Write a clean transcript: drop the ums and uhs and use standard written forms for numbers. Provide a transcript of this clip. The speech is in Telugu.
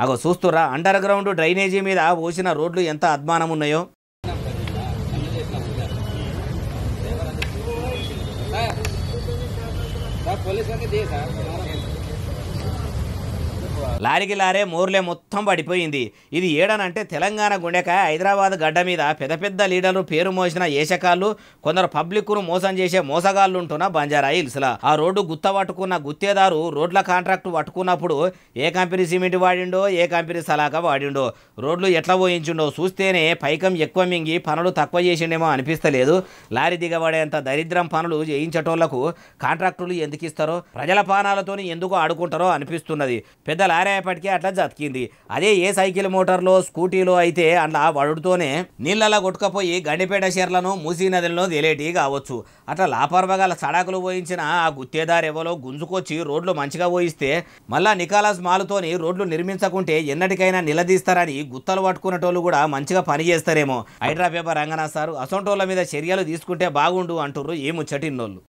అగో చూస్తురా అండర్ గ్రౌండ్ డ్రైనేజీ మీద పోసిన రోడ్లు ఎంత అద్మానం ఉన్నాయో. లారీకి లారే మోర్లే మొత్తం పడిపోయింది. ఇది ఏడనంటే తెలంగాణ గుండెకాయ హైదరాబాద్ గడ్డ మీద పెద్ద పెద్ద లీడర్లు పేరు మోసిన ఏషకాళ్ళు, కొందరు పబ్లిక్ను మోసం చేసే మోసగాళ్ళు ఉంటున్న బంజారా హిల్స్లా. ఆ రోడ్డు గుత్త పట్టుకున్న గుత్తేదారు రోడ్ల కాంట్రాక్టు పట్టుకున్నప్పుడు ఏ కంపెనీ సిమెంట్ వాడిండో, ఏ కంపెనీ సలాక వాడిండో, రోడ్లు ఎట్లా పోయించిండో చూస్తేనే పైకం ఎక్కువ మింగి పనులు తక్కువ చేసిండేమో అనిపిస్తలేదు. లారీ దిగబడేంత దరిద్రం పనులు చేయించటోళ్లకు కాంట్రాక్టులు ఎందుకు ఇస్తారో, ప్రజల పానాలతోని ఎందుకు ఆడుకుంటారో అనిపిస్తున్నది. పెద్ద లారీ అయ్యేపటికే అట్లా జతికింది. అదే ఏ సైకిల్ మోటార్లో స్కూటీలో అయితే అట్లా వడుతోనే నీళ్ళలా కొట్టుకపోయి గండిపేట షేర్లను మూసీ నదులను తేలేటి కావచ్చు. అట్లా లాపర్వగాల సడాకులు పోయించిన ఆ గుత్తేదారు ఎవరో గుంజుకొచ్చి రోడ్లు మంచిగా పోయిస్తే మళ్ళా నికాలస్ మాలుతోని రోడ్లు నిర్మించకుంటే ఎన్నటికైనా నిలదీస్తారని గుత్తలు పట్టుకునేటోళ్ళు కూడా మంచిగా పని చేస్తారేమో. హైడ్రా పేపర్ రంగనాథ్ సారు అసొంటోళ్ళ మీద చర్యలు తీసుకుంటే బాగుండు అంటుర్రు ఈ ముచ్చటిన్నోళ్ళు.